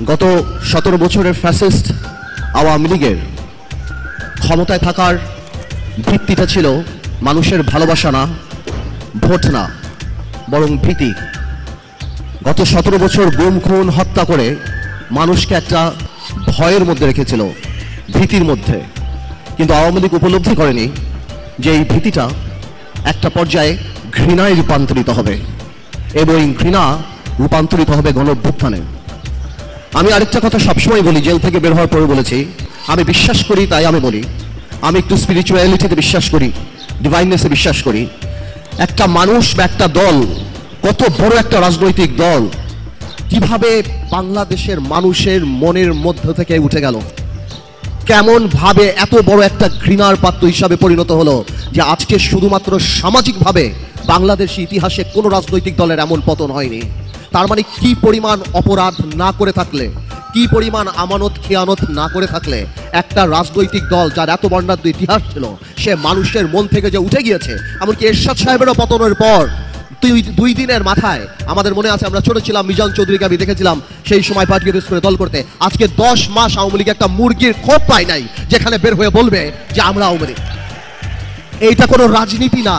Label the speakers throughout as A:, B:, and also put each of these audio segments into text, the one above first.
A: গত 17 বছরের ফ্যাসিস্ট আওয়ামী লীগের ক্ষমতায় থাকার ভিত্তিটা ছিল মানুষের ভালোবাসা না, ভোট না, বরং ভীতি। গত 17 বছর গুম খুন হত্যা করে মানুষকে একটা ভয়ের মধ্যে রেখেছিল, ভীতির মধ্যে। কিন্তু আওয়ামী লীগ উপলব্ধি করেনি যে এই ভীতিটা একটা পর্যায়ে ঘৃণায় রূপান্তরিত হবে এবং এই ঘৃণা রূপান্তরিত হবে গণঅভ্যুত্থানে। আমি আরেকটা কথা সবসময় বলি, জেল থেকে বের হওয়ার পরে বলেছি, আমি বিশ্বাস করি তাই আমি বলি, আমি একটু স্পিরিচুয়ালিটিতে বিশ্বাস করি, ডিভাইননেসে বিশ্বাস করি। একটা মানুষ বা একটা দল, কত বড় একটা রাজনৈতিক দল, কিভাবে বাংলাদেশের মানুষের মনের মধ্য থেকে উঠে গেল, কেমন ভাবে এত বড় একটা ঘৃণার পাত্র হিসাবে পরিণত হলো যে আজকে শুধুমাত্র সামাজিকভাবে বাংলাদেশি ইতিহাসে কোনো রাজনৈতিক দলের এমন পতন হয়নি। তার মানে কি পরিমাণ অপরাধ না করে থাকলে, কি পরিমাণ আমানত খেয়ানত না করে থাকলে একটা রাজনৈতিক দল যার এত বর্ণাঢ্য ইতিহাস ছিল সে মানুষের মন থেকে যে উঠে গিয়েছে। এমনকি এরশাদ সাহেবেরও পতনের পর 2 দিনের মাথায় আমাদের মনে আছে, আমরা ছোট ছিলাম, মিজান চৌধুরীকে আমি দেখেছিলাম সেই সময় পার্টি অফিস করে দল করতে। আজকে 10 মাস আওয়ামী লীগ একটা মুরগির খোপ পায় নাই যেখানে বের হয়ে বলবে যে আমরা আওয়ামী লীগ। এইটা কোনো রাজনীতি না,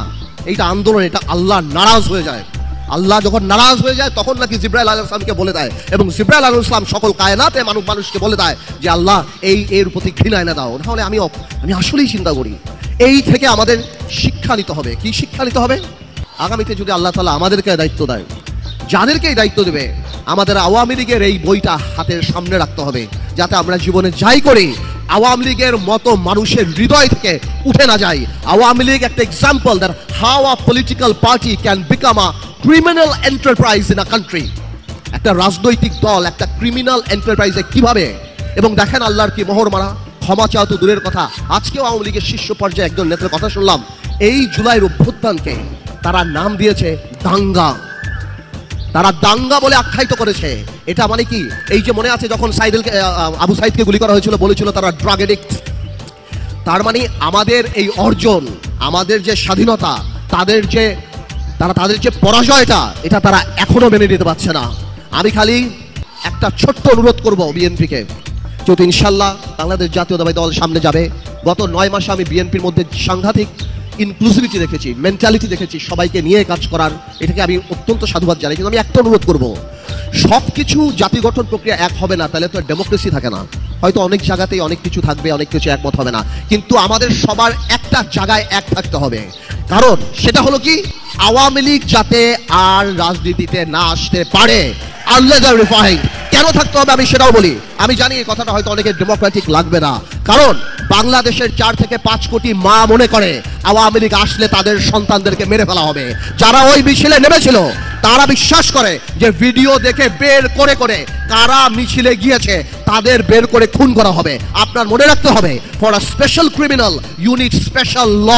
A: এইটা আন্দোলন, এটা আল্লাহ নারাজ হয়ে যায়। আল্লাহ যখন নারাজ হয়ে যায় তখন নাকি জিব্রাইল আলাইহিস সালামকে বলে দেয়, এবং জিব্রাইল আলাইহিস সালাম সকল কায়নাতে মানুষকে বলে দেয় যে আল্লাহ এর প্রতি ঘৃণা এনে দাও। নাহলে আমি আসলেই চিন্তা করি এই থেকে আমাদের শিক্ষা নিতে হবে। কি শিক্ষা নিতে হবে? আগামীতে যদি আল্লাহ তাআলা আমাদেরকে দায়িত্ব দেয়, যাদেরকে এই দায়িত্ব দেবে, আমাদের আওয়ামী লীগের এই বইটা হাতের সামনে রাখতে হবে, যাতে আমরা জীবনে যাই করি আওয়ামী লীগের মতো মানুষের হৃদয় থেকে উঠে না যায়। আওয়ামী লীগ একটা example that how a political party can become a criminal enterprise in a country. একটা রাজনৈতিক দল একটা ক্রিমিনাল এন্টারপ্রাইজে কিভাবে, এবং দেখেন আল্লাহর কি মোহর মারা, ক্ষমা চাওয়া তো দূরের কথা। আজকেও আওয়ামী লীগের শীর্ষ পর্যায়ে একজন নেতার কথা শুনলাম, এই জুলাইয়ের অভ্যুত্থানকে তারা নাম দিয়েছে দাঙ্গা। তারা দাঙ্গা বলে আখ্যায়িত করেছে। এটা মানে কি, এই যে মনে আছে যখন আবু সাইদকে গুলি করা হয়েছিল, বলেছিল তারা ড্রাগ এডিক্ট। তার মানে আমাদের এই অর্জন, আমাদের যে স্বাধীনতা, তাদের যে পরাজয়টা, এটা তারা এখনো মেনে নিতে পারছে না। আমি খালি একটা ছোট্ট অনুরোধ করব বিএনপিকে, যেহেতু ইনশাল্লাহ বাংলাদেশ জাতীয়তাবাদী দল সামনে যাবে। গত 9 মাসে আমি বিএনপির মধ্যে সাংঘাতিক ইনক্লুসিভিটি দেখেছি, মেন্টালিটি দেখেছি, সবাইকে নিয়ে কাজ করার, এটাকে আমি অত্যন্ত সাধুবাদ জানাই। কিন্তু আমি একটা অনুরোধ করব, সব কিছু জাতি গঠন প্রক্রিয়া এক হবে না, তাহলে তো ডেমোক্রেসি থাকে না। হয়তো অনেক জায়গাতেই অনেক কিছু থাকবে, অনেক কিছু একমত হবে না, কিন্তু আমাদের সবার একটা জায়গায় এক থাকতে হবে। কারণ সেটা হলো কি, আওয়ামী লীগ যাতে আর রাজনীতিতে না আসতে পারে। কেন থাকতে হবে আমি সেটাও বলি। আমি জানি এই কথাটা হয়তো অনেকে ডেমোক্রেটিক লাগবে না, কারণ বাংলাদেশের 4 থেকে 5 কোটি মা মনে করে আওয়ামী লীগ আসলে তাদের সন্তানদেরকে মেরে ফেলা হবে। যারা ওই মিছিলে নেমেছিল তারা বিশ্বাস করে যে ভিডিও দেখে বের করে করে কারা মিছিলে গিয়েছে তাদের বের করে খুন করা হবে। আপনার মনে রাখতে হবে, for a special criminal you need special law.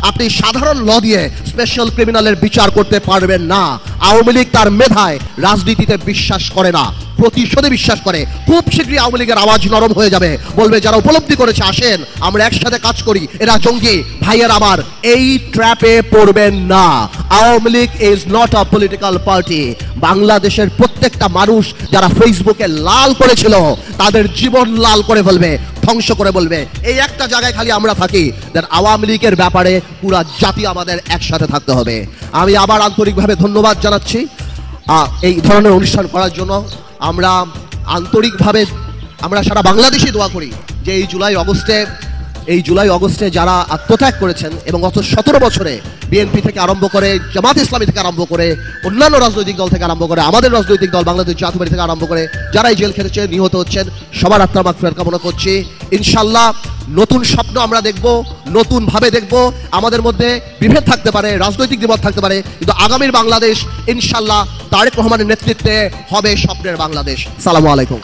A: আপনি সাধারণ ল দিয়ে স্পেশাল ক্রিমিনালের বিচার করতে পারবেন না। আওয়ামী লীগ তার মেধায় রাজনীতিতে বিশ্বাস করে না, প্রতিশোধে বিশ্বাস করে। খুব শীঘ্রই আওয়ামী লীগের আওয়াজ নরম হয়ে যাবে, বলবে যারা উপলব্ধি করেছে আসেন আমরা একসাথে কাজ করি, এরা জঙ্গি। ভাইয়ের আমার, এই ট্র্যাপে পড়বেন না। Awami League is not a political party. বাংলাদেশের প্রত্যেকটা মানুষ যারা ফেসবুকে লাল করেছিল তাদের জীবন লাল করে ফেলবে, ধ্বংস করে বলবে। এই একটা জায়গায় খালি আমরা থাকি, দেন আওয়ামী লীগের ব্যাপারে পুরা জাতি আমাদের একসাথে থাকতে হবে। আমি আবার আন্তরিকভাবে ধন্যবাদ জানাচ্ছি এই ধরনের অনুষ্ঠান করার জন্য। আমরা আন্তরিকভাবে আমরা সারা বাংলাদেশে দোয়া করি যে এই জুলাই অগস্টে যারা আত্মত্যাগ করেছেন, এবং গত 17 বছরে বিএনপি থেকে আরম্ভ করে, জামাত ইসলামী থেকে আরম্ভ করে, অন্যান্য রাজনৈতিক দল থেকে আরম্ভ করে, আমাদের রাজনৈতিক দল বাংলাদেশ জাতীয়তাবাদী থেকে আরম্ভ করে যারা এই জেল খেটেছে, নিহত হচ্ছেন, সবার আত্মার মাগফিরাত কামনা করছি। ইনশাল্লাহ নতুন স্বপ্ন আমরা দেখব, নতুন ভাবে দেখব। আমাদের মধ্যে বিভেদ থাকতে পারে, রাজনৈতিক বিবাদ থাকতে পারে, কিন্তু আগামীর বাংলাদেশ ইনশাল্লাহ তারেক রহমানের নেতৃত্বে হবে স্বপ্নের বাংলাদেশ। সালামু আলাইকুম।